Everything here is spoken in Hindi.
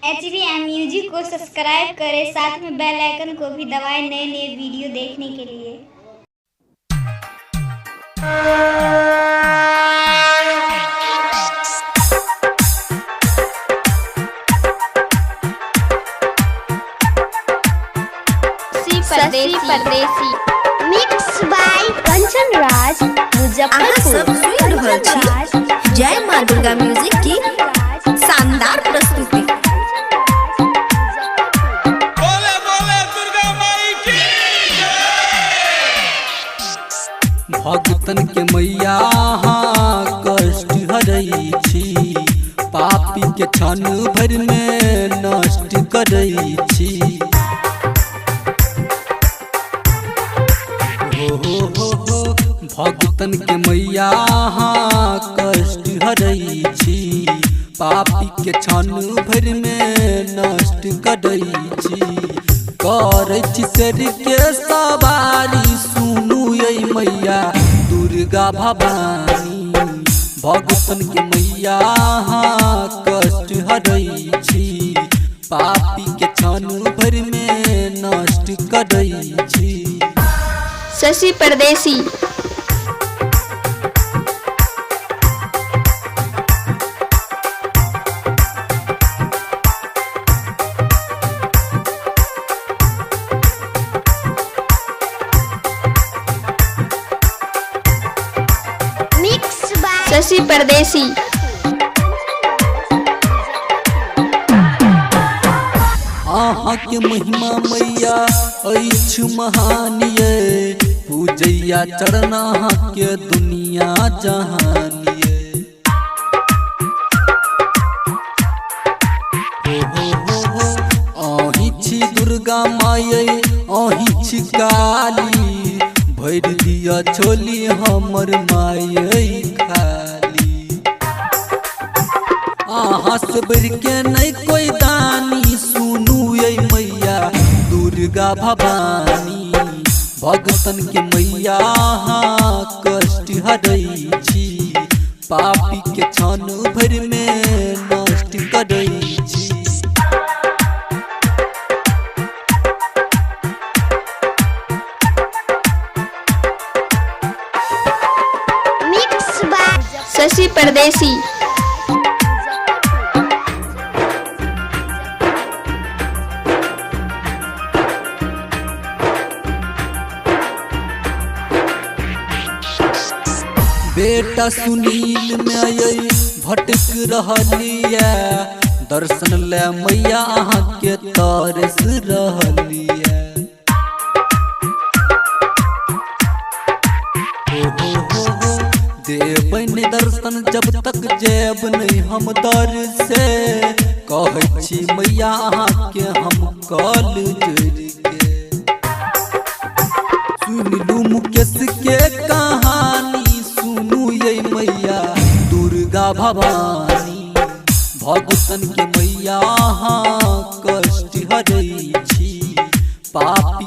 HVM म्यूजिक को सब्सक्राइब करें, साथ में बेल आइकन को भी दबाएं नए नए वीडियो देखने के लिए। परदेसी मिक्स बाय कंचन राज मुजफ्फरपुर। जय मां दुर्गा म्यूजिक की शानदार प्रस्तुति। बोले बोले दुर्गा माई की भगतन के मैया कष्ट हरई छी, पापी के क्षण भर में नष्ट करई छी। हो भगतन के मैया कष्ट हरई छी, पापी के क्षण भर में नष्ट करई छी। करै छी शेर के सवारी, सुनू ये मैया दुर्गा भवानी। भगतन के मैया कष्ट हरई छी, पापी के क्षण भर में नष्ट करई छी। शशि परदेसी मिक्स बाय शशि परदेसी अहाँ के महिमा मैया अछि महान ये, पूजैया चरण अहाँ के दुनिया जहान ये। अहि छी दुर्गा माय, अहि छी काली, भर दिया छोली हमर माय खाली। अहाँ से बढ़ के नहीं कोई दानी, सुनू ये मैया दुर्गा भवानी। भगतन के मैया कष्ट हरई छी, पापी के क्षण भर में नष्ट करई छी। मिक्स बाय शशि परदेसी बेटा सुनील में आई भटक रहलिया, दर्शन ले मैया अहाँ के तरस रहलिया। देबन दर्शन जब तक जेब नहीं हम दर से, कहै छी मैया अहाँ के हम कल जोड़ के। सुन लू मुकेश के कहानी, सुनू ये मैया दुर्गा भवानी। भगतन के मैया कष्ट हरई छी, पापी